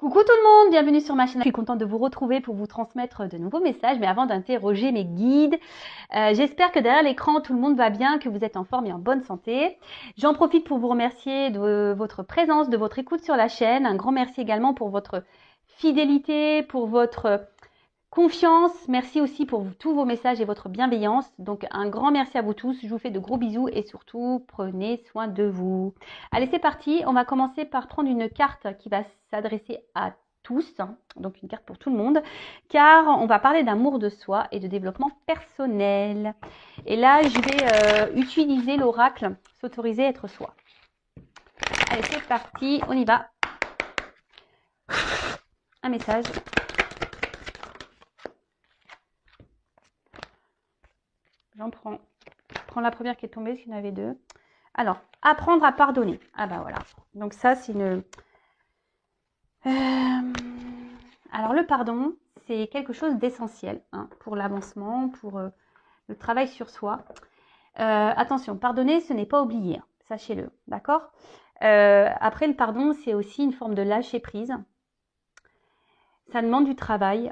Coucou tout le monde, bienvenue sur ma chaîne. Je suis contente de vous retrouver pour vous transmettre de nouveaux messages, mais avant d'interroger mes guides, j'espère que derrière l'écran tout le monde va bien, que vous êtes en forme et en bonne santé. J'en profite pour vous remercier de votre présence, de votre écoute sur la chaîne. Un grand merci également pour votre fidélité, pour votre confiance. Merci aussi pour tous vos messages et votre bienveillance. Donc un grand merci à vous tous. Je vous fais de gros bisous et surtout prenez soin de vous. Allez, c'est parti. On va commencer par prendre une carte qui va s'adresser à tous, donc une carte pour tout le monde, car on va parler d'amour de soi et de développement personnel. Et là, je vais utiliser l'oracle s'autoriser à être soi. Allez, c'est parti. On y va. Un message. J'en prends. Je prends la première qui est tombée, parce qu'il y en avait deux. Alors, apprendre à pardonner. Ah bah voilà. Donc ça, c'est une... Alors le pardon, c'est quelque chose d'essentiel pour l'avancement, pour le travail sur soi. Attention, pardonner, ce n'est pas oublier. Sachez-le, d'accord ? Après, le pardon, c'est aussi une forme de lâcher prise. Ça demande du travail,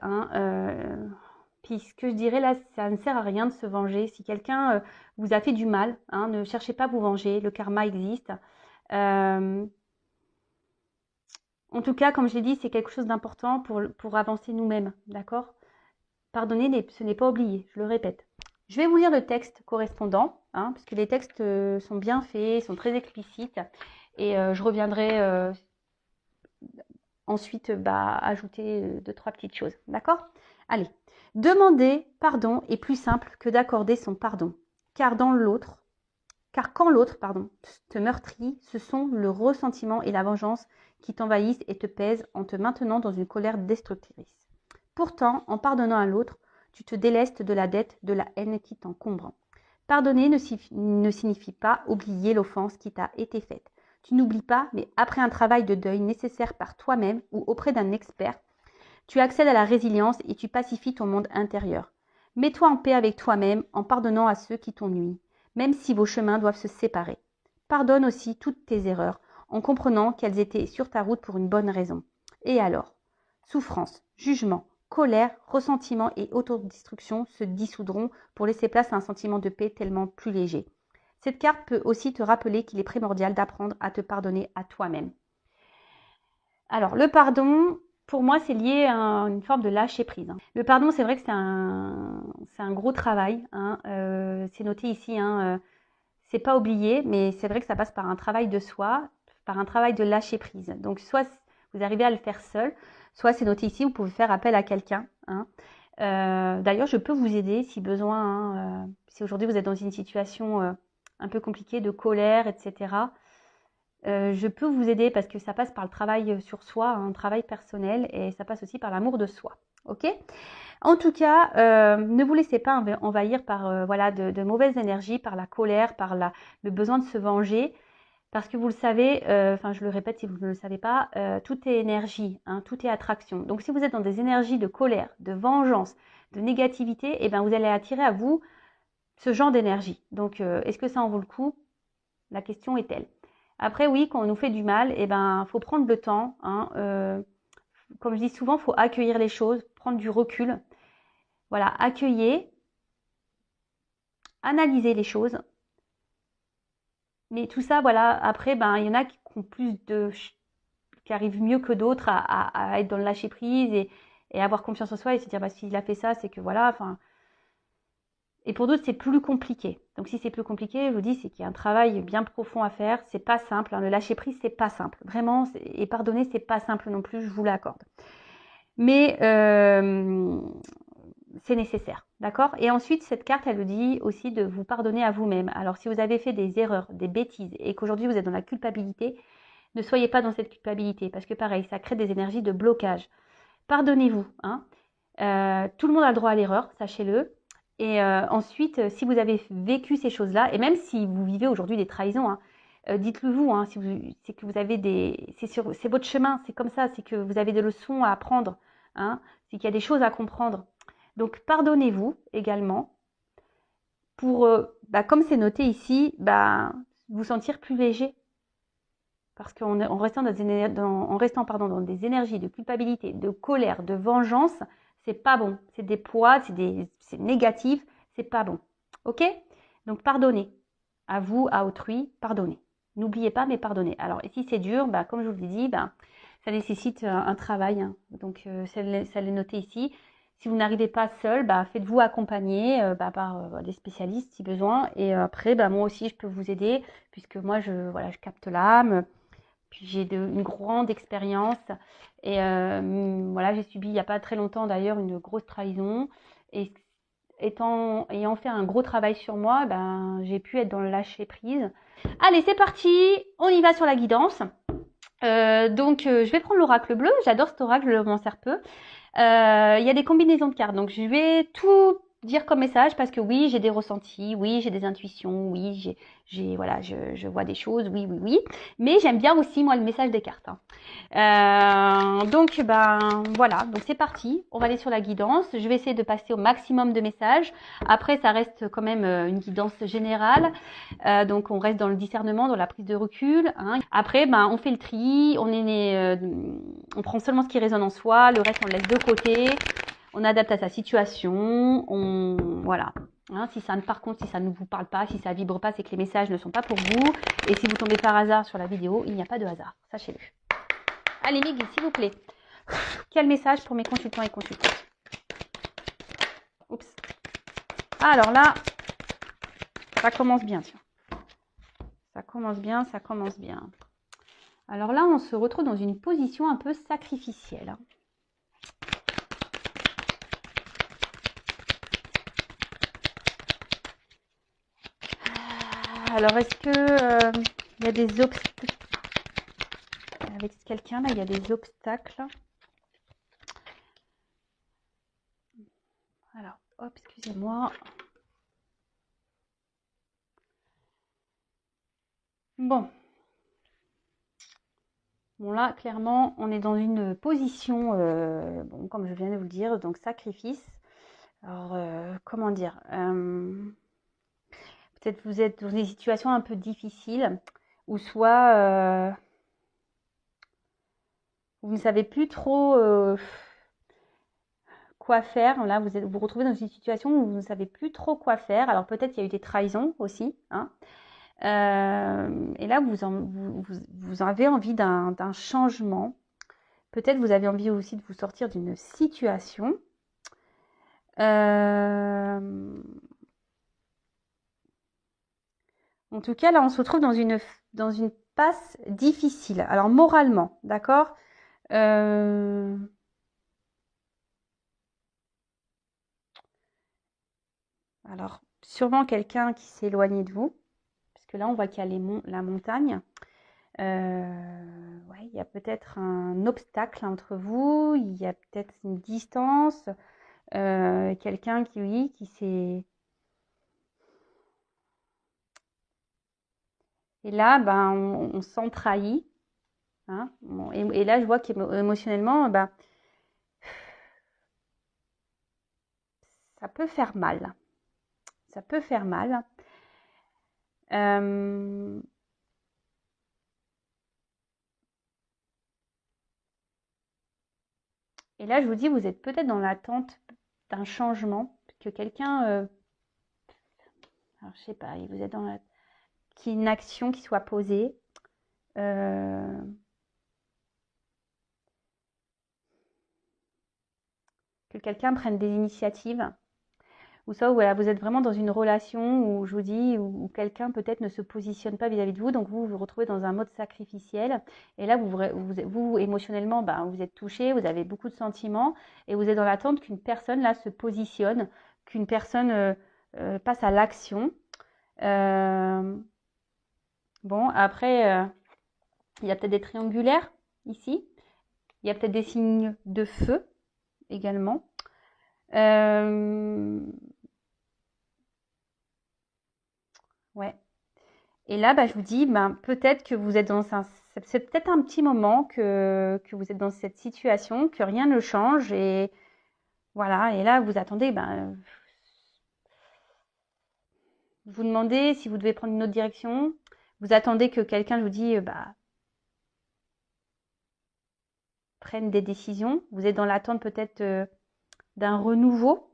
puis ce que je dirais là, ça ne sert à rien de se venger. Si quelqu'un vous a fait du mal, ne cherchez pas à vous venger, le karma existe. En tout cas, comme je l'ai dit, c'est quelque chose d'important pour avancer nous-mêmes, d'accord ? Pardonner, ce n'est pas oublier, je le répète. Je vais vous lire le texte correspondant, parce que les textes sont bien faits, sont très explicites, et je reviendrai ensuite ajouter 2-3 petites choses, d'accord ? Allez. Demander pardon est plus simple que d'accorder son pardon, car quand l'autre, te meurtrit, ce sont le ressentiment et la vengeance qui t'envahissent et te pèsent en te maintenant dans une colère destructrice. Pourtant, en pardonnant à l'autre, tu te délestes de la dette, de la haine qui t'encombre. Pardonner ne signifie pas oublier l'offense qui t'a été faite. Tu n'oublies pas, mais après un travail de deuil nécessaire par toi-même ou auprès d'un expert, tu accèdes à la résilience et tu pacifies ton monde intérieur. Mets-toi en paix avec toi-même en pardonnant à ceux qui t'ont nui, même si vos chemins doivent se séparer. Pardonne aussi toutes tes erreurs en comprenant qu'elles étaient sur ta route pour une bonne raison. Et alors ? Souffrance, jugement, colère, ressentiment et autodestruction se dissoudront pour laisser place à un sentiment de paix tellement plus léger. Cette carte peut aussi te rappeler qu'il est primordial d'apprendre à te pardonner à toi-même. Alors, le pardon, pour moi, c'est lié à une forme de lâcher prise. Le pardon, c'est vrai que c'est un gros travail. C'est noté ici, c'est pas oublié, mais c'est vrai que ça passe par un travail de soi, par un travail de lâcher prise. Donc, soit vous arrivez à le faire seul, soit c'est noté ici, vous pouvez faire appel à quelqu'un. D'ailleurs, je peux vous aider si besoin. Si aujourd'hui vous êtes dans une situation un peu compliquée de colère, etc., je peux vous aider parce que ça passe par le travail sur soi, un travail personnel, et ça passe aussi par l'amour de soi. Ok ? En tout cas, ne vous laissez pas envahir par de mauvaises énergies, par la colère, par le besoin de se venger. Parce que vous le savez, je le répète si vous ne le savez pas, tout est énergie, tout est attraction. Donc si vous êtes dans des énergies de colère, de vengeance, de négativité, vous allez attirer à vous ce genre d'énergie. Donc est-ce que ça en vaut le coup ? La question est telle. Après, oui, quand on nous fait du mal, faut prendre le temps. Comme je dis souvent, il faut accueillir les choses, prendre du recul. Voilà, accueillir, analyser les choses. Mais tout ça, voilà, après, il y en a qui ont qui arrivent mieux que d'autres à être dans le lâcher prise et avoir confiance en soi et se dire, s'il a fait ça, c'est que voilà, Et pour d'autres, c'est plus compliqué. Donc si c'est plus compliqué, je vous dis, c'est qu'il y a un travail bien profond à faire. C'est pas simple. Le lâcher prise, c'est pas simple. Vraiment, et pardonner, c'est pas simple non plus, je vous l'accorde. Mais c'est nécessaire, d'accord ? Et ensuite, cette carte, elle vous dit aussi de vous pardonner à vous-même. Alors si vous avez fait des erreurs, des bêtises, et qu'aujourd'hui vous êtes dans la culpabilité, ne soyez pas dans cette culpabilité, parce que pareil, ça crée des énergies de blocage. Pardonnez-vous. Tout le monde a le droit à l'erreur, sachez-le. Et ensuite, si vous avez vécu ces choses-là, et même si vous vivez aujourd'hui des trahisons, dites-le vous, c'est que vous avez c'est votre chemin, c'est comme ça, c'est que vous avez des leçons à apprendre, c'est qu'il y a des choses à comprendre. Donc, pardonnez-vous également pour, comme c'est noté ici, vous sentir plus léger. Parce qu'en restant, en restant dans des énergies de culpabilité, de colère, de vengeance, c'est pas bon. C'est des poids, c'est négatif, c'est pas bon. Ok? Donc pardonnez. À vous, à autrui, pardonnez. N'oubliez pas, mais pardonnez. Alors, si c'est dur, bah, comme je vous l'ai dit, bah, ça nécessite un travail. Hein. Donc, ça l'est noté ici. Si vous n'arrivez pas seul, bah, faites-vous accompagner par des spécialistes si besoin. Et après, bah, moi aussi, je peux vous aider puisque moi, je capte l'âme. Puis j'ai une grande expérience. Et voilà, j'ai subi il n'y a pas très longtemps d'ailleurs une grosse trahison. Et ayant fait un gros travail sur moi, ben, j'ai pu être dans le lâcher prise. Allez, c'est parti, on y va sur la guidance. Je vais prendre l'oracle bleu, j'adore cet oracle, je m'en sers peu. Il y a des combinaisons de cartes, donc je vais tout dire comme message parce que oui, j'ai des ressentis, oui, j'ai des intuitions, oui, je vois des choses, oui. Mais j'aime bien aussi, moi, le message des cartes. Hein. Voilà, donc c'est parti. On va aller sur la guidance. Je vais essayer de passer au maximum de messages. Après, ça reste quand même une guidance générale. Donc, on reste dans le discernement, dans la prise de recul. Hein. Après, on fait le tri. On prend seulement ce qui résonne en soi. Le reste, on le laisse de côté. On adapte à sa situation. Voilà. Hein, par contre, si ça ne vous parle pas, si ça vibre pas, c'est que les messages ne sont pas pour vous. Et si vous tombez par hasard sur la vidéo, il n'y a pas de hasard. Sachez-le. Allez, Miguel, s'il vous plaît. Quel message pour mes consultants et consultantes? Oups. Alors là, ça commence bien, tiens. Ça commence bien. Alors là, on se retrouve dans une position un peu sacrificielle. Alors, est-ce que il y a des obstacles avec quelqu'un là? Il y a des obstacles. Alors, hop, excusez-moi. Bon, là, clairement, on est dans une position, comme je viens de vous le dire, donc sacrifice. Alors, comment dire peut-être vous êtes dans des situations un peu difficiles, ou soit vous ne savez plus trop quoi faire. Là, vous vous retrouvez dans une situation où vous ne savez plus trop quoi faire. Alors, peut-être il y a eu des trahisons aussi. Hein. Et là, vous avez envie d'un changement. Peut-être vous avez envie aussi de vous sortir d'une situation. En tout cas, là, on se retrouve dans une passe difficile. Alors, moralement, d'accord Alors, sûrement quelqu'un qui s'est éloigné de vous. Parce que là, on voit qu'il y a la montagne. Ouais, il y a peut-être un obstacle entre vous. Il y a peut-être une distance. Quelqu'un qui s'est... Et là, on se sent trahi. Hein. Bon, et là, je vois qu'émotionnellement, ça peut faire mal. Ça peut faire mal. Et là, je vous dis, vous êtes peut-être dans l'attente d'un changement, que quelqu'un, alors je sais pas, vous êtes dans qu'il y ait une action qui soit posée. Que quelqu'un prenne des initiatives. Ou ça, voilà, vous êtes vraiment dans une relation où, je vous dis, où quelqu'un peut-être ne se positionne pas vis-à-vis de vous, donc vous vous retrouvez dans un mode sacrificiel. Et là, vous émotionnellement, vous êtes touché, vous avez beaucoup de sentiments, et vous êtes dans l'attente qu'une personne, là, se positionne, qu'une personne passe à l'action. Bon, après, il y a peut-être des triangulaires, ici. Il y a peut-être des signes de feu, également. Ouais. Et là, je vous dis, peut-être que vous êtes c'est peut-être un petit moment que vous êtes dans cette situation, que rien ne change et voilà. Et là, vous attendez, vous demandez si vous devez prendre une autre direction. Vous attendez que quelqu'un, je vous dis, prennent des décisions. Vous êtes dans l'attente peut-être d'un renouveau.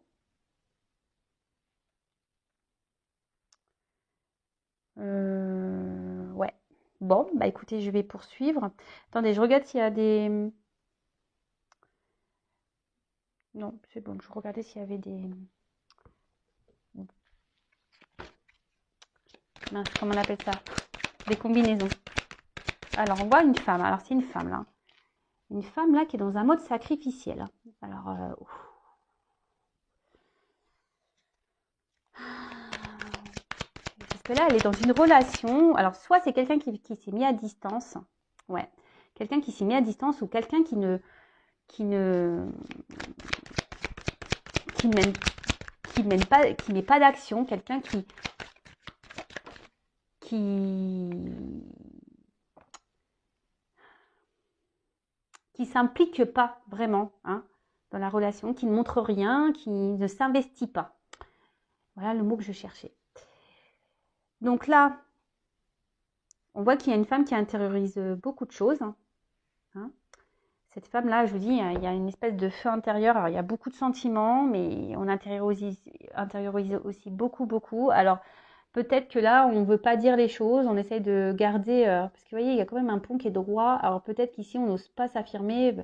Ouais. Bon, bah écoutez, je vais poursuivre. Attendez, je regarde s'il y a des... Non, c'est bon, je regardais s'il y avait des... Mince, comment on appelle ça? Des combinaisons. Alors, on voit une femme. Alors, c'est une femme, là. Une femme, là, qui est dans un mode sacrificiel. Alors, parce que là, elle est dans une relation. Alors, soit c'est quelqu'un qui s'est mis à distance. Ouais. Quelqu'un qui s'est mis à distance ou quelqu'un qui ne met pas d'action. Quelqu'un qui s'implique pas vraiment hein, dans la relation, qui ne montre rien, qui ne s'investit pas. Voilà le mot que je cherchais. Donc là, on voit qu'il y a une femme qui intériorise beaucoup de choses. Hein. Cette femme-là, je vous dis, il y a une espèce de feu intérieur. Alors, il y a beaucoup de sentiments, mais on intériorise aussi beaucoup, beaucoup. Alors, peut-être que là, on ne veut pas dire les choses, on essaye de garder... parce que vous voyez, il y a quand même un pont qui est droit. Alors, peut-être qu'ici, on n'ose pas s'affirmer.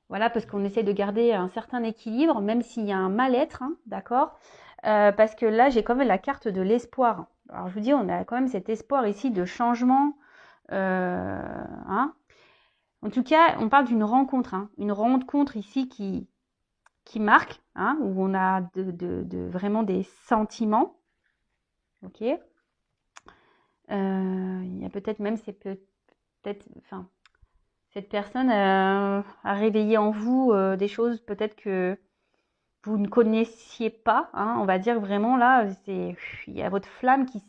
Voilà, parce qu'on essaie de garder un certain équilibre, même s'il y a un mal-être, hein, d'accord parce que là, j'ai quand même la carte de l'espoir. Alors, je vous dis, on a quand même cet espoir ici de changement. Hein. En tout cas, on parle d'une rencontre. Hein, une rencontre ici qui marque, hein, où on a vraiment des sentiments. Ok. Il y a peut-être même, c'est peut-être, enfin, cette personne a réveillé en vous des choses peut-être que vous ne connaissiez pas. Hein, on va dire vraiment là, il y a votre flamme qui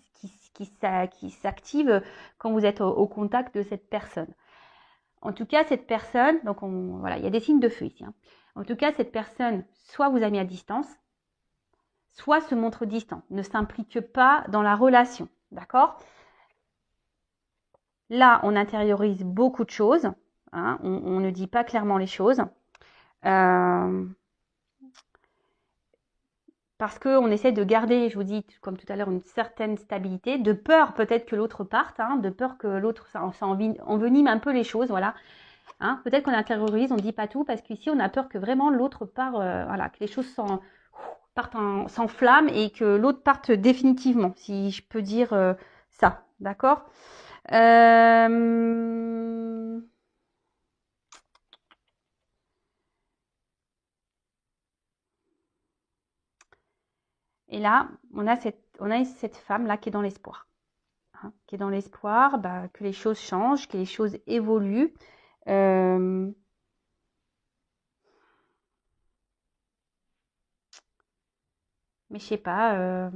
s'active quand vous êtes au contact de cette personne. En tout cas, cette personne, donc voilà, il y a des signes de feu ici. Hein. En tout cas, cette personne, soit vous a mis à distance, soit se montre distant, ne s'implique pas dans la relation. D'accord ? Là, on intériorise beaucoup de choses. Hein, on ne dit pas clairement les choses. Parce qu'on essaie de garder, je vous dis, comme tout à l'heure, une certaine stabilité, de peur peut-être que l'autre parte, hein, de peur que l'autre, ça envenime un peu les choses, voilà. Hein, peut-être qu'on intériorise, on ne dit pas tout, parce qu'ici, on a peur que vraiment l'autre part, voilà, que les choses s'enflamment et que l'autre parte définitivement, si je peux dire ça, d'accord Et là, on a cette femme-là qui est dans l'espoir. Hein, qui est dans l'espoir que les choses changent, que les choses évoluent. Mais je sais pas,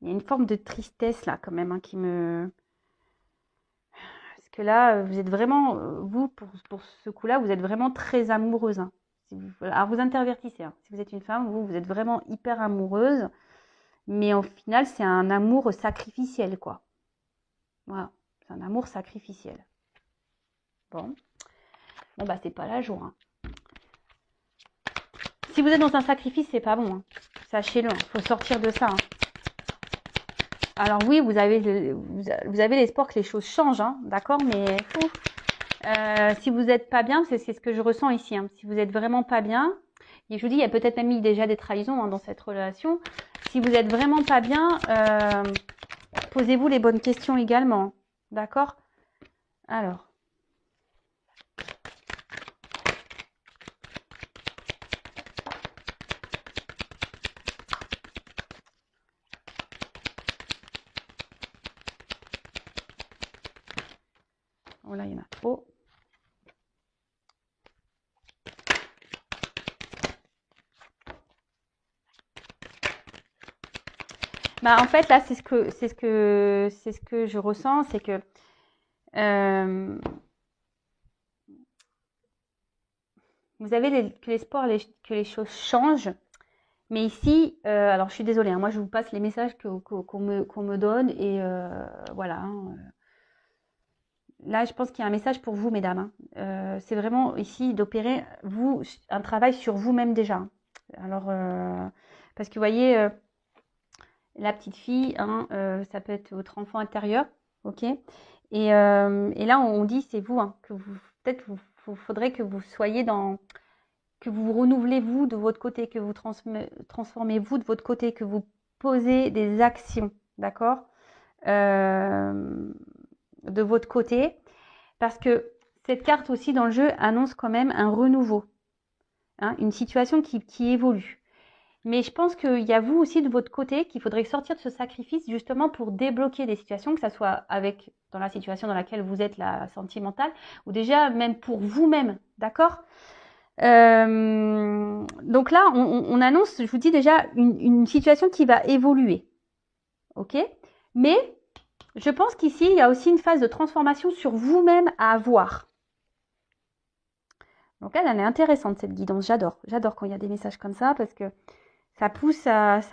il y a une forme de tristesse là quand même hein, qui me... Parce que là, vous êtes vraiment, vous, pour ce coup-là, vous êtes vraiment très amoureuse. Hein. Alors vous intervertissez. Hein. Si vous êtes une femme, vous êtes vraiment hyper amoureuse. Mais au final, c'est un amour sacrificiel, quoi. Voilà, c'est un amour sacrificiel. Bon, bah c'est pas la joie. Hein. Si vous êtes dans un sacrifice, c'est pas bon. Hein. Sachez-le, il faut sortir de ça. Hein. Alors oui, vous avez l'espoir que les choses changent, hein, d'accord, mais si vous n'êtes pas bien, c'est ce que je ressens ici. Hein. Si vous n'êtes vraiment pas bien, et je vous dis, il y a peut-être même eu déjà des trahisons hein, dans cette relation. Si vous n'êtes vraiment pas bien, posez-vous les bonnes questions également, d'accord? Alors. Oh là, il y en a trop. Bah, en fait, là, c'est ce que je ressens, c'est que vous avez que l'espoir que les choses changent. Mais ici, alors je suis désolée, hein, moi je vous passe les messages qu'on me donne et voilà. Hein, là, je pense qu'il y a un message pour vous, mesdames. Hein. C'est vraiment ici d'opérer, vous, un travail sur vous-même déjà. Hein. Alors, parce que vous voyez, la petite fille, hein, ça peut être votre enfant intérieur, ok. Et là, on dit, c'est vous, hein, que vous, peut-être, vous faudrait que vous soyez dans, que vous renouvelez vous de votre côté, que vous transformez vous de votre côté, que vous posez des actions, d'accord, de votre côté, parce que cette carte aussi dans le jeu annonce quand même un renouveau, hein, une situation qui évolue. Mais je pense qu'il y a vous aussi de votre côté qu'il faudrait sortir de ce sacrifice justement pour débloquer des situations, que ce soit avec dans la situation dans laquelle vous êtes, la sentimentale, ou déjà même pour vous-même, d'accord. Donc là, on annonce, je vous dis déjà, une situation qui va évoluer, ok. Mais je pense qu'ici, il y a aussi une phase de transformation sur vous-même à avoir. Donc elle est intéressante cette guidance, j'adore quand il y a des messages comme ça parce que ça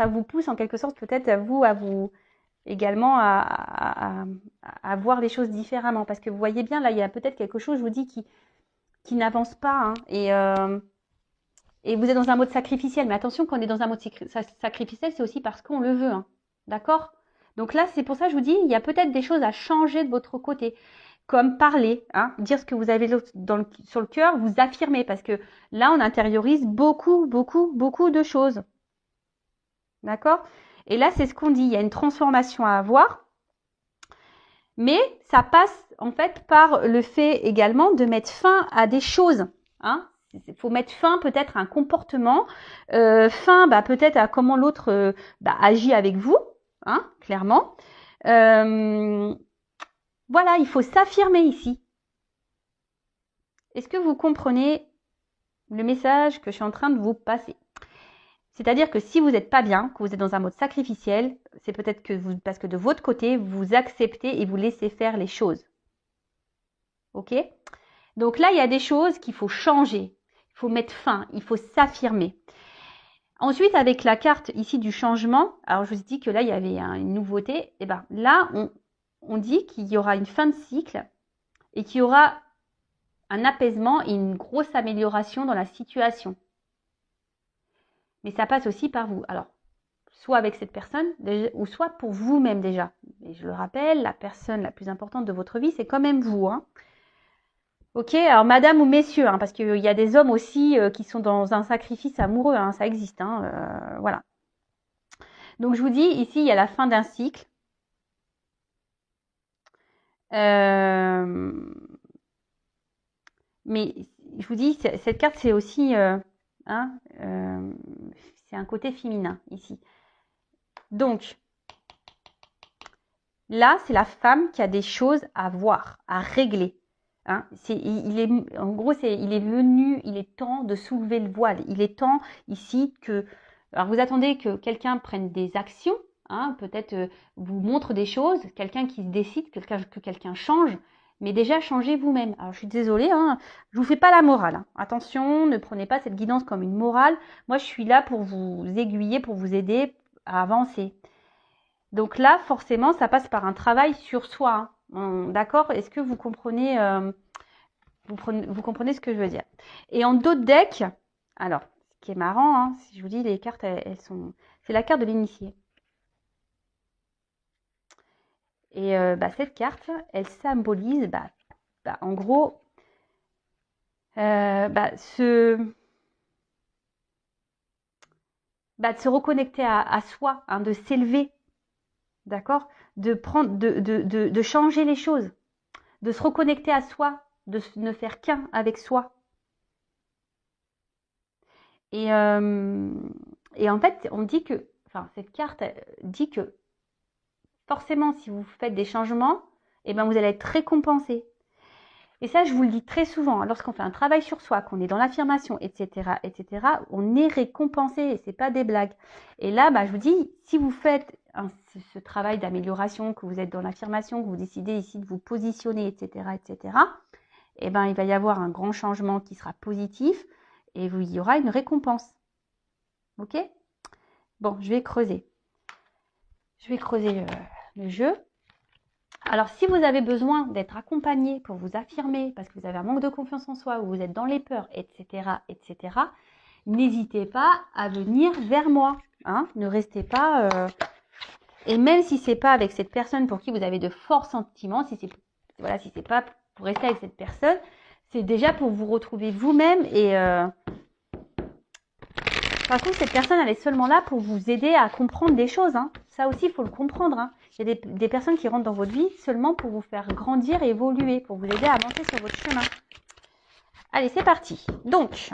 vous pousse en quelque sorte peut-être à vous également à voir les choses différemment. Parce que vous voyez bien, là, il y a peut-être quelque chose, je vous dis, qui n'avance pas. Hein, et vous êtes dans un mode sacrificiel. Mais attention, quand on est dans un mode sacrificiel, c'est aussi parce qu'on le veut. Hein, d'accord. Donc là, c'est pour ça que je vous dis, il y a peut-être des choses à changer de votre côté. Comme parler, hein, dire ce que vous avez sur le cœur, vous affirmer. Parce que là, on intériorise beaucoup de choses. D'accord? Et là, c'est ce qu'on dit. Il y a une transformation à avoir. Mais ça passe en fait par le fait également de mettre fin à des choses. Hein? Il faut mettre fin peut-être à un comportement, fin peut-être à comment l'autre agit avec vous, hein, clairement. Voilà, il faut s'affirmer ici. Est-ce que vous comprenez le message que je suis en train de vous passer? C'est-à-dire que si vous n'êtes pas bien, que vous êtes dans un mode sacrificiel, c'est peut-être que parce que de votre côté, vous acceptez et vous laissez faire les choses. Ok? Donc là, il y a des choses qu'il faut changer. Il faut mettre fin, il faut s'affirmer. Ensuite, avec la carte ici du changement, alors je vous ai dit que là, il y avait une nouveauté. Et bien là, on dit qu'il y aura une fin de cycle et qu'il y aura un apaisement et une grosse amélioration dans la situation. Mais ça passe aussi par vous. Alors, soit avec cette personne, ou soit pour vous-même déjà. Et je le rappelle, la personne la plus importante de votre vie, c'est quand même vous. Hein. Ok, alors madame ou messieurs, hein, parce qu'il y a des hommes aussi qui sont dans un sacrifice amoureux, hein, ça existe. Hein, voilà. Donc je vous dis, ici, il y a la fin d'un cycle. Mais je vous dis, cette carte, c'est aussi... c'est un côté féminin, ici. Donc, là, c'est la femme qui a des choses à voir, à régler. Hein, en gros, il est venu, il est temps de soulever le voile. Il est temps ici que... Alors, vous attendez que quelqu'un prenne des actions, hein, peut-être vous montre des choses, quelqu'un qui se décide, que quelqu'un change, mais déjà, changez vous-même. Alors, je suis désolée, hein, je vous fais pas la morale. Hein. Attention, ne prenez pas cette guidance comme une morale. Moi, je suis là pour vous aiguiller, pour vous aider à avancer. Donc là, forcément, ça passe par un travail sur soi. Hein. D'accord? Est-ce que vous comprenez, vous comprenez ce que je veux dire? Et en d'autres decks, alors, ce qui est marrant, hein, si je vous dis, les cartes, elles sont... C'est la carte de l'initié. Et cette carte, elle symbolise, en gros, de se reconnecter à soi, hein, de s'élever. D'accord? De changer les choses, de se reconnecter à soi, de ne faire qu'un avec soi. Et en fait, on dit que, cette carte dit que forcément, si vous faites des changements, eh ben, vous allez être récompensé. Et ça, je vous le dis très souvent, lorsqu'on fait un travail sur soi, qu'on est dans l'affirmation, etc., on est récompensé et c'est pas des blagues. Et là, je vous dis, si vous faites ce travail d'amélioration, que vous êtes dans l'affirmation, que vous décidez ici de vous positionner, etc., eh ben, il va y avoir un grand changement qui sera positif et il y aura une récompense. Ok? Bon, je vais creuser. Je vais creuser le jeu. Alors, si vous avez besoin d'être accompagné pour vous affirmer, parce que vous avez un manque de confiance en soi, ou vous êtes dans les peurs, etc., etc., n'hésitez pas à venir vers moi. Hein, ne restez pas... Et même si c'est pas avec cette personne pour qui vous avez de forts sentiments, si c'est voilà, si c'est pas pour rester avec cette personne, c'est déjà pour vous retrouver vous-même. Et par contre, cette personne, elle est seulement là pour vous aider à comprendre des choses. Hein. Ça aussi, il faut le comprendre. Hein. Il y a des personnes qui rentrent dans votre vie seulement pour vous faire grandir et évoluer, pour vous aider à avancer sur votre chemin. Allez, c'est parti. Donc,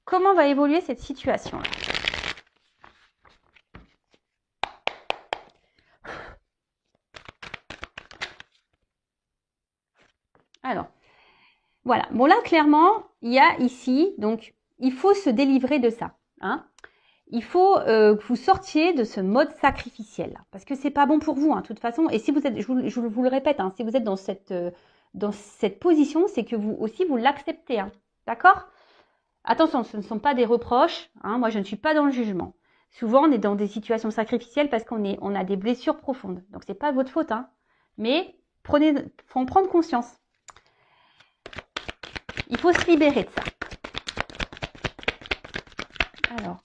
comment va évoluer cette situation-là? Alors, voilà. Bon, là, clairement, il y a ici, donc, il faut se délivrer de ça. Hein. Il faut que vous sortiez de ce mode sacrificiel. Parce que c'est pas bon pour vous, hein, de toute façon. Et si vous êtes, je vous le répète, hein, si vous êtes dans cette position, c'est que vous aussi, vous l'acceptez. Hein, d'accord? Attention, ce ne sont pas des reproches. Hein, moi, je ne suis pas dans le jugement. Souvent, on est dans des situations sacrificielles parce on a des blessures profondes. Donc, c'est pas votre faute. Hein, mais faut en prendre conscience. Il faut se libérer de ça. Alors.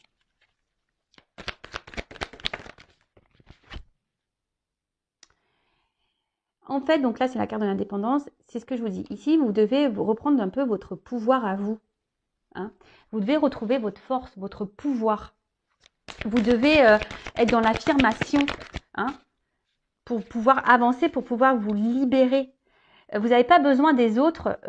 En fait, donc là, c'est la carte de l'indépendance. C'est ce que je vous dis. Ici, vous devez reprendre un peu votre pouvoir à vous. Hein. Vous devez retrouver votre force, votre pouvoir. Vous devez être dans l'affirmation, hein, pour pouvoir avancer, pour pouvoir vous libérer. Vous n'avez pas besoin des autres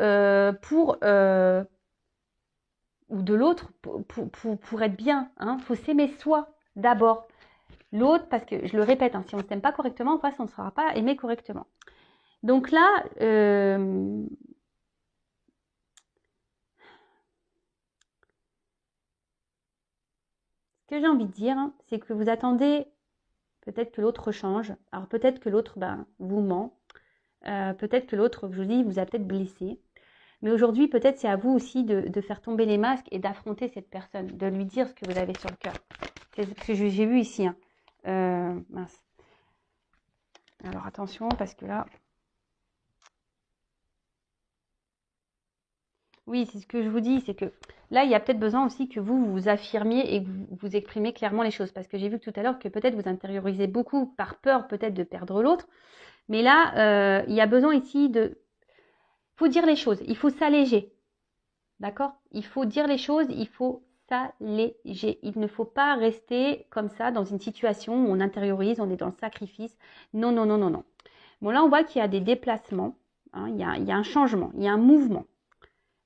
ou de l'autre pour être bien. Hein. Faut s'aimer soi d'abord. L'autre, parce que je le répète, hein, si on ne s'aime pas correctement, en face, on ne sera pas aimé correctement. Donc là, ce que j'ai envie de dire, hein, c'est que vous attendez peut-être que l'autre change. Alors peut-être que l'autre vous ment. Peut-être que l'autre, je vous dis, vous a peut-être blessé. Mais aujourd'hui, peut-être c'est à vous aussi de faire tomber les masques et d'affronter cette personne, de lui dire ce que vous avez sur le cœur. C'est ce que j'ai vu ici. Hein. Mince. Alors attention, parce que là... Oui, c'est ce que je vous dis, c'est que là, il y a peut-être besoin aussi que vous vous affirmiez et que vous exprimez clairement les choses. Parce que j'ai vu tout à l'heure que peut-être vous intériorisez beaucoup par peur peut-être de perdre l'autre. Mais là, il y a besoin ici de... Il faut dire les choses, il faut s'alléger. D'accord? Il faut dire les choses, il faut s'alléger. Il ne faut pas rester comme ça dans une situation où on intériorise, on est dans le sacrifice. Non, non, non, non, non. Bon, là, on voit qu'il y a des déplacements. Hein, il y a un changement, il y a un mouvement.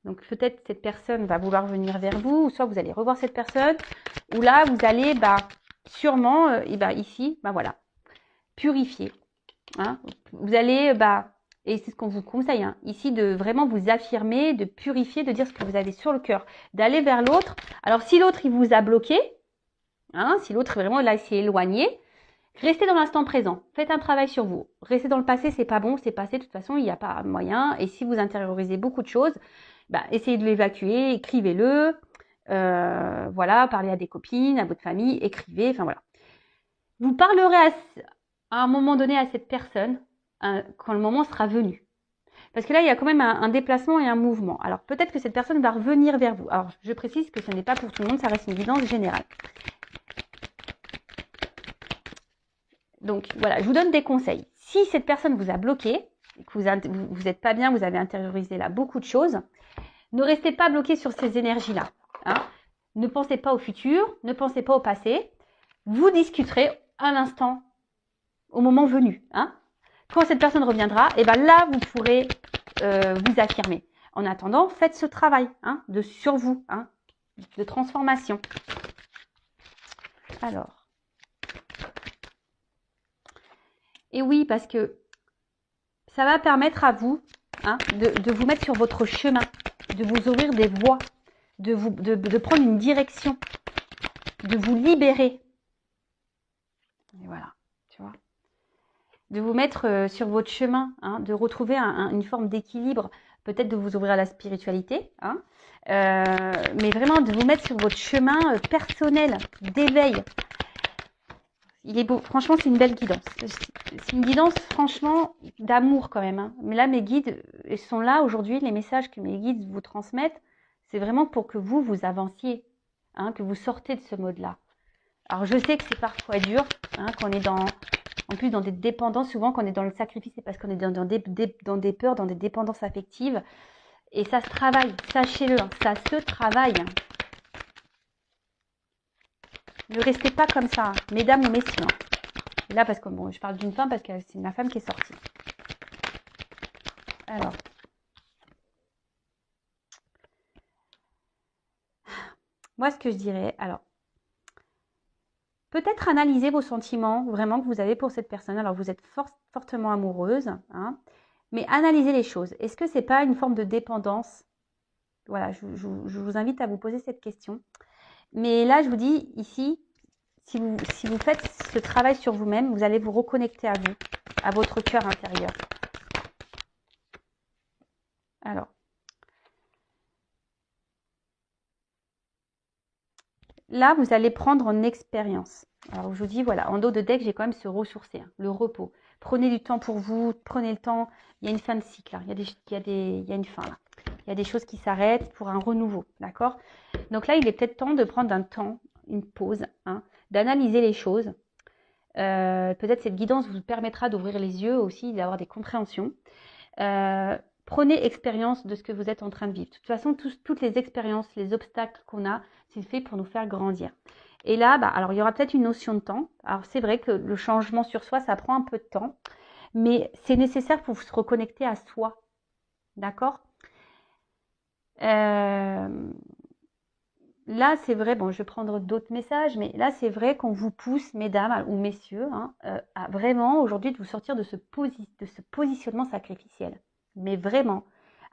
Donc peut-être cette personne va vouloir venir vers vous, ou soit vous allez revoir cette personne, ou là vous allez sûrement ici, voilà, purifier. Hein. Vous allez, et c'est ce qu'on vous conseille, hein, ici de vraiment vous affirmer, de purifier, de dire ce que vous avez sur le cœur, d'aller vers l'autre. Alors si l'autre il vous a bloqué, hein, si l'autre vraiment là s'est éloigné, restez dans l'instant présent, faites un travail sur vous. Restez dans le passé, c'est pas bon, c'est passé, de toute façon il n'y a pas moyen. Et si vous intériorisez beaucoup de choses, essayez de l'évacuer, écrivez-le, voilà, parlez à des copines, à votre famille, écrivez, enfin voilà. Vous parlerez à un moment donné à cette personne quand le moment sera venu. Parce que là, il y a quand même un déplacement et un mouvement. Alors peut-être que cette personne va revenir vers vous. Alors je précise que ce n'est pas pour tout le monde, ça reste une évidence générale. Donc voilà, je vous donne des conseils. Si cette personne vous a bloqué, que vous n'êtes pas bien, vous avez intériorisé là beaucoup de choses, ne restez pas bloqué sur ces énergies-là. Hein. Ne pensez pas au futur, ne pensez pas au passé. Vous discuterez à l'instant, au moment venu. Hein. Quand cette personne reviendra, et là, vous pourrez vous affirmer. En attendant, faites ce travail sur vous, de transformation. Alors. Et oui, parce que ça va permettre à vous de vous mettre sur votre chemin, de vous ouvrir des voies, de prendre une direction, de vous libérer. Et voilà, tu vois. De vous mettre sur votre chemin, de retrouver une forme d'équilibre, peut-être de vous ouvrir à la spiritualité, mais vraiment de vous mettre sur votre chemin personnel d'éveil. il est beau. Franchement, c'est une belle guidance. C'est une guidance, franchement, d'amour quand même. Hein. Mais là, mes guides, ils sont là aujourd'hui. Les messages que mes guides vous transmettent, c'est vraiment pour que vous avanciez, hein, que vous sortez de ce mode-là. Alors, je sais que c'est parfois dur, hein, qu'on est en plus dans des dépendances. Souvent, quand on est dans le sacrifice, c'est parce qu'on est dans des peurs, dans des dépendances affectives. Et ça se travaille, sachez-le, hein, ça se travaille. Ne restez pas comme ça, hein, mesdames ou messieurs. Hein. Là, parce que bon, je parle d'une femme parce que c'est ma femme qui est sortie. Alors. Moi, ce que je dirais, alors, peut-être analyser vos sentiments vraiment que vous avez pour cette personne. Alors, vous êtes fortement amoureuse, hein, mais analysez les choses. Est-ce que c'est pas une forme de dépendance? Voilà, je vous invite à vous poser cette question. Mais là, je vous dis ici, si vous faites ce travail sur vous-même, vous allez vous reconnecter à vous, à votre cœur intérieur. Alors, là, vous allez prendre en expérience. Alors, je vous dis, voilà, en dos de deck, j'ai quand même se ressourcer, hein, le repos. Prenez du temps pour vous, prenez le temps. Il y a une fin de cycle, là. Il y a une fin, là. Il y a des choses qui s'arrêtent pour un renouveau, d'accord? Donc là, il est peut-être temps de prendre un temps, une pause, hein, d'analyser les choses. Peut-être cette guidance vous permettra d'ouvrir les yeux aussi, d'avoir des compréhensions. Prenez expérience de ce que vous êtes en train de vivre. De toute façon, toutes les expériences, les obstacles qu'on a, c'est fait pour nous faire grandir. Et là, alors il y aura peut-être une notion de temps. Alors c'est vrai que le changement sur soi, ça prend un peu de temps, mais c'est nécessaire pour se reconnecter à soi. D'accord? Là, c'est vrai, bon, je vais prendre d'autres messages, mais là, c'est vrai qu'on vous pousse, mesdames ou messieurs, hein, à vraiment aujourd'hui de vous sortir de ce positionnement sacrificiel. Mais vraiment,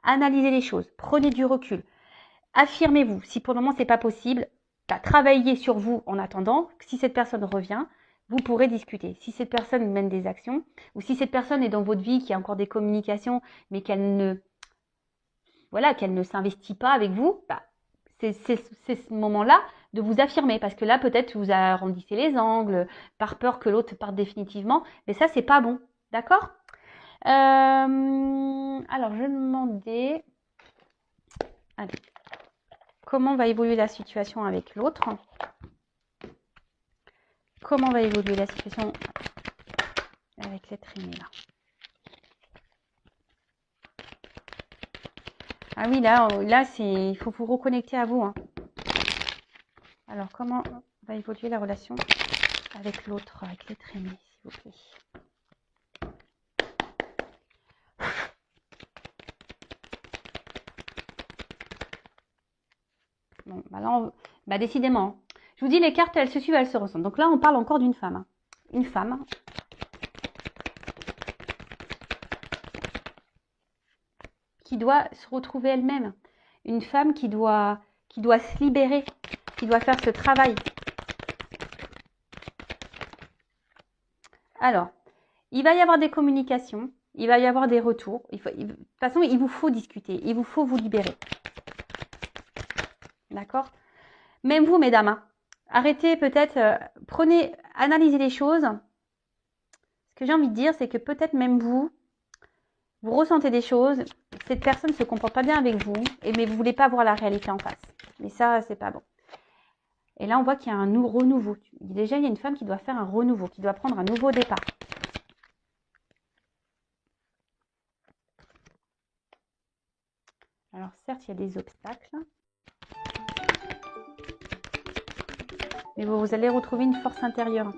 analysez les choses, prenez du recul, affirmez-vous. Si pour le moment, c'est pas possible, travaillez sur vous en attendant. Si cette personne revient, vous pourrez discuter. Si cette personne mène des actions, ou si cette personne est dans votre vie, qui a encore des communications, mais qu'elle ne s'investit pas avec vous, c'est ce moment-là de vous affirmer, parce que là, peut-être, vous arrondissez les angles, par peur que l'autre parte définitivement, mais ça, c'est pas bon, d'accord? Alors, je vais demander, allez, comment va évoluer la situation avec l'autre? Comment va évoluer la situation avec l'être aimé, là? Ah oui, là il faut vous reconnecter à vous, hein. Alors, comment va évoluer la relation avec l'autre, avec l'être aimé, s'il vous plaît? Bon, là, décidément, je vous dis, les cartes, elles se suivent, elles se ressemblent. Donc là, on parle encore d'une femme. Hein. Une femme qui doit se retrouver elle-même. Une femme qui doit se libérer, qui doit faire ce travail. Alors, il va y avoir des communications, il va y avoir des retours. De toute façon, il vous faut discuter, il vous faut vous libérer. D'accord? Même vous, mesdames, hein, arrêtez peut-être, analysez les choses. Ce que j'ai envie de dire, c'est que peut-être même vous ressentez des choses, cette personne ne se comporte pas bien avec vous, mais vous ne voulez pas voir la réalité en face. Mais ça, c'est pas bon. Et là, on voit qu'il y a un renouveau. Déjà, il y a une femme qui doit faire un renouveau, qui doit prendre un nouveau départ. Alors, certes, il y a des obstacles. Mais vous allez retrouver une force intérieure.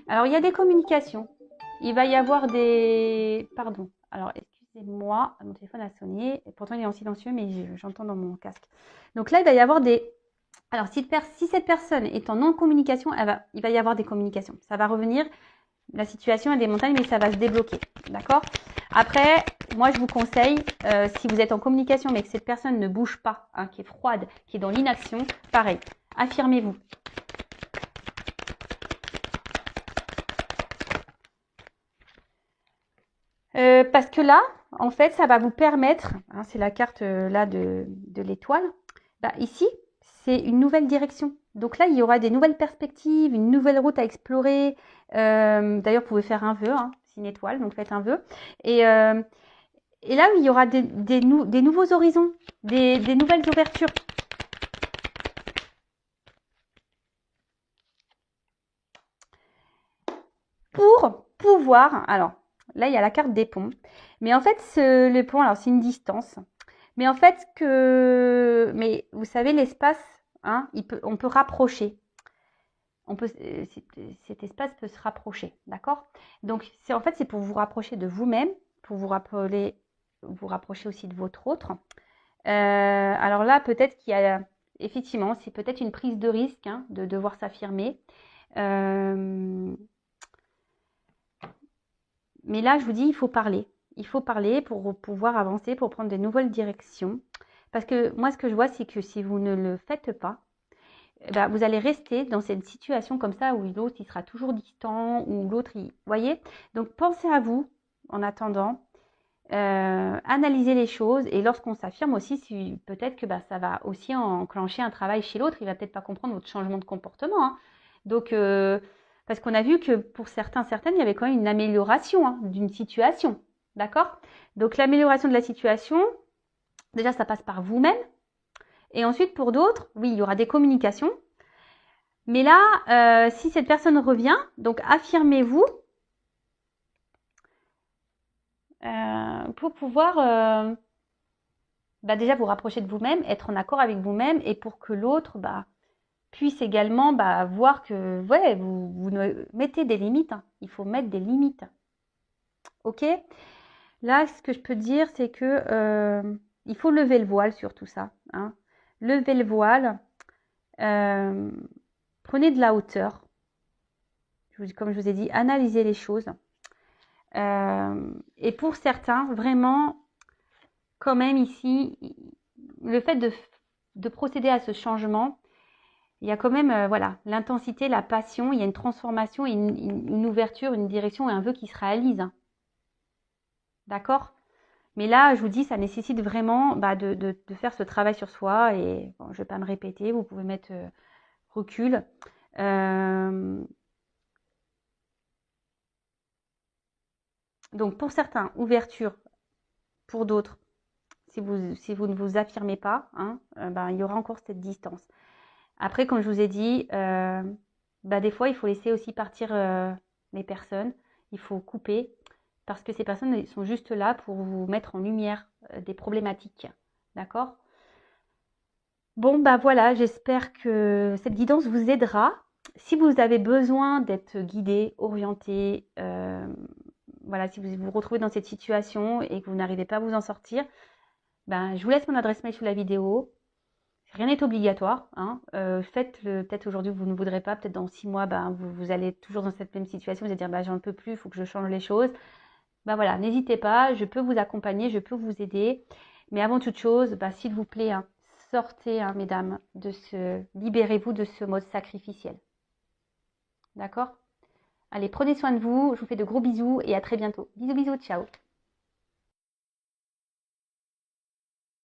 Alors, il y a des communications. Il va y avoir des... Pardon. Alors, excusez-moi, mon téléphone a sonné. Pourtant, il est en silencieux, mais j'entends dans mon casque. Donc là, il va y avoir des... Alors, si cette personne est en non-communication, il va y avoir des communications. Ça va revenir. La situation est des montagnes, mais ça va se débloquer. D'accord? Après, moi, je vous conseille, si vous êtes en communication, mais que cette personne ne bouge pas, hein, qui est froide, qui est dans l'inaction, pareil, affirmez-vous. Parce que là, en fait, ça va vous permettre, hein, c'est la carte là de l'étoile, ici, c'est une nouvelle direction. Donc là, il y aura des nouvelles perspectives, une nouvelle route à explorer. D'ailleurs, vous pouvez faire un vœu, hein, c'est une étoile, donc faites un vœu. Et là, il y aura des nouveaux horizons, des nouvelles ouvertures. Pour pouvoir, alors là, il y a la carte des ponts. Mais en fait, le pont, alors c'est une distance. Mais en fait, mais vous savez, l'espace, hein, on peut rapprocher. Cet espace peut se rapprocher, d'accord? Donc, en fait, c'est pour vous rapprocher de vous-même, pour vous rapprocher aussi de votre autre. Alors là, peut-être qu'il y a, effectivement, c'est peut-être une prise de risque, hein, de devoir s'affirmer. Mais là, je vous dis, il faut parler. Il faut parler pour pouvoir avancer, pour prendre de nouvelles directions. Parce que moi, ce que je vois, c'est que si vous ne le faites pas, bah, vous allez rester dans cette situation comme ça où l'autre, il sera toujours distant, ou l'autre, vous voyez? Donc, pensez à vous en attendant. Analyser les choses. Et lorsqu'on s'affirme aussi, peut-être que bah, ça va aussi enclencher un travail chez l'autre. Il va peut-être pas comprendre votre changement de comportement, hein. Donc, parce qu'on a vu que pour certaines, il y avait quand même une amélioration, hein, d'une situation. D'accord? Donc, l'amélioration de la situation, déjà, ça passe par vous-même. Et ensuite, pour d'autres, oui, il y aura des communications. Mais là, si cette personne revient, donc affirmez-vous pour pouvoir bah, déjà vous rapprocher de vous-même, être en accord avec vous-même et pour que l'autre bah, puisse également bah, voir que ouais, vous mettez des limites. Hein. Il faut mettre des limites. Ok? Là, ce que je peux dire, c'est que il faut lever le voile sur tout ça. Hein. Levez le voile. Prenez de la hauteur. Comme je vous ai dit, analysez les choses. Et pour certains, vraiment, quand même ici, le fait de procéder à ce changement, il y a quand même voilà, l'intensité, la passion, il y a une transformation, une ouverture, une direction et un vœu qui se réalise. Hein. D'accord? Mais là, je vous dis, ça nécessite vraiment bah, de faire ce travail sur soi. Et bon, je ne vais pas me répéter, vous pouvez mettre recul. Donc pour certains, ouverture. Pour d'autres, si vous ne vous affirmez pas, hein, ben, il y aura encore cette distance. Après, comme je vous ai dit, bah, des fois, il faut laisser aussi partir les personnes. Il faut couper parce que ces personnes sont juste là pour vous mettre en lumière des problématiques. D'accord? Bon, bah voilà, j'espère que cette guidance vous aidera. Si vous avez besoin d'être guidé, orienté, voilà, si vous vous retrouvez dans cette situation et que vous n'arrivez pas à vous en sortir, ben, je vous laisse mon adresse mail sous la vidéo. Rien n'est obligatoire. Hein. Faites-le peut-être aujourd'hui, vous ne voudrez pas. Peut-être dans 6 mois, ben, vous allez toujours dans cette même situation. Vous allez dire, ben, j'en peux plus, il faut que je change les choses. Ben voilà, n'hésitez pas, je peux vous accompagner, je peux vous aider. Mais avant toute chose, ben, s'il vous plaît, hein, sortez, hein, mesdames, libérez-vous de ce mode sacrificiel. D'accord? Allez, prenez soin de vous. Je vous fais de gros bisous et à très bientôt. Bisous, bisous, ciao.